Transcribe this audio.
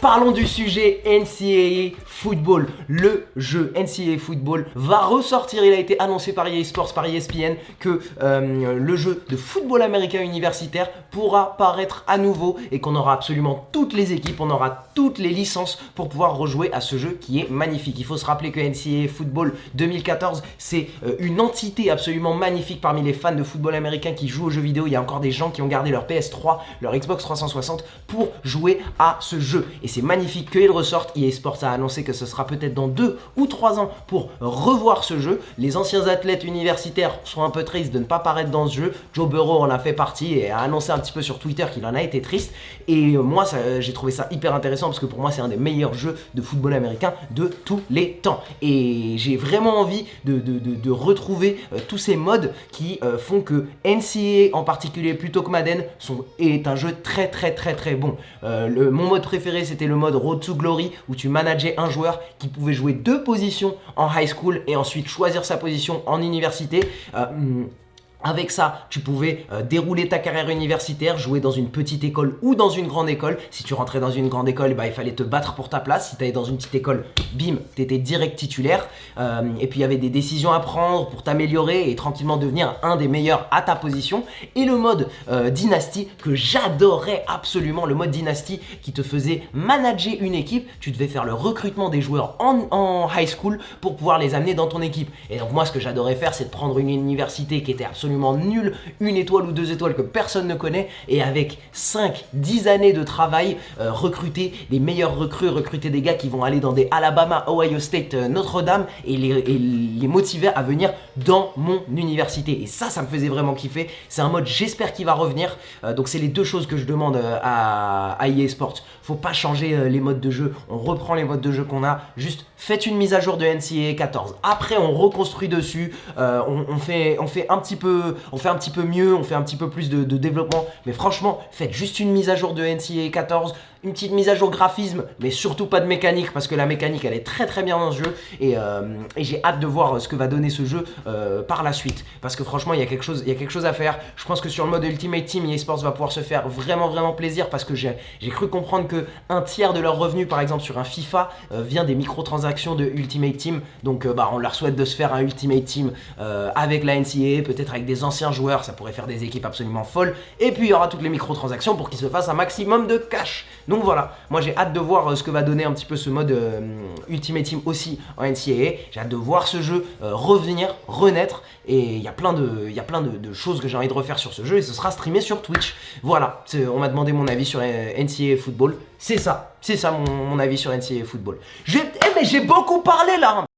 Parlons du sujet NCAA Football. Le jeu NCAA Football va ressortir. Il a été annoncé par EA Sports, par ESPN, que le jeu de football américain universitaire pourra paraître à nouveau et qu'on aura absolument toutes les équipes, on aura toutes les licences pour pouvoir rejouer à ce jeu qui est magnifique. Il faut se rappeler que NCAA Football 2014, c'est une entité absolument magnifique parmi les fans de football américain qui jouent aux jeux vidéo. Il y a encore des gens qui ont gardé leur PS3, leur Xbox 360 pour jouer à ce jeu. Et c'est magnifique qu'il ressorte. EA Sports a annoncé que ce sera peut-être dans 2 ou 3 ans pour revoir ce jeu. Les anciens athlètes universitaires sont un peu tristes de ne pas paraître dans ce jeu. Joe Burrow en a fait partie et a annoncé un petit peu sur Twitter qu'il en a été triste. Et moi, j'ai trouvé ça hyper intéressant parce que pour moi, c'est un des meilleurs jeux de football américain de tous les temps. Et j'ai vraiment envie de retrouver tous ces modes qui font que NCAA en particulier, plutôt que Madden, est un jeu très bon. Mon mode préféré, c'était le mode Road to Glory où tu manageais un joueur qui pouvait jouer 2 positions en high school et ensuite choisir sa position en université. Avec ça, tu pouvais dérouler ta carrière universitaire, jouer dans une petite école ou dans une grande école. Si tu rentrais dans une grande école, il fallait te battre pour ta place. Si tu allais dans une petite école, bim, tu étais direct titulaire. Et puis il y avait des décisions à prendre pour t'améliorer et tranquillement devenir un des meilleurs à ta position. Et le mode dynastie que j'adorais absolument, le mode dynastie qui te faisait manager une équipe. Tu devais faire le recrutement des joueurs en high school pour pouvoir les amener dans ton équipe. Et donc moi, ce que j'adorais faire, c'est de prendre une université qui était absolument nul, 1 étoile ou 2 étoiles que personne ne connaît, et avec 5-10 années de travail, recruter des meilleurs recrues, recruter des gars qui vont aller dans des Alabama, Ohio State, Notre-Dame et les motiver à venir dans mon université. Et ça me faisait vraiment kiffer. C'est un mode, j'espère qu'il va revenir. Donc c'est les 2 choses que je demande à EA Sports. Faut pas changer les modes de jeu. On reprend les modes de jeu qu'on a. Juste faites une mise à jour de NCAA 14. Après on reconstruit dessus. On fait un petit peu mieux, on fait un petit peu plus de développement, mais franchement, faites juste une mise à jour de NCAA 14, une petite mise à jour graphisme, mais surtout pas de mécanique, parce que la mécanique, elle est très bien dans ce jeu, et j'ai hâte de voir ce que va donner ce jeu par la suite, parce que franchement, il y a quelque chose à faire. Je pense que sur le mode Ultimate Team, EA Sports va pouvoir se faire vraiment plaisir, parce que j'ai cru comprendre que un tiers de leurs revenus, par exemple sur un FIFA, vient des microtransactions de Ultimate Team, donc on leur souhaite de se faire un Ultimate Team avec la NCAA, peut-être avec des anciens joueurs, ça pourrait faire des équipes absolument folles, et puis il y aura toutes les microtransactions pour qu'ils se fassent un maximum de cash. Donc voilà, moi j'ai hâte de voir ce que va donner un petit peu ce mode Ultimate Team aussi en NCAA. J'ai hâte de voir ce jeu revenir, renaître, et il y a plein de choses que j'ai envie de refaire sur ce jeu, et ce sera streamé sur Twitch. Voilà, on m'a demandé mon avis sur NCAA Football, c'est ça mon avis sur NCAA Football. Mais j'ai beaucoup parlé là.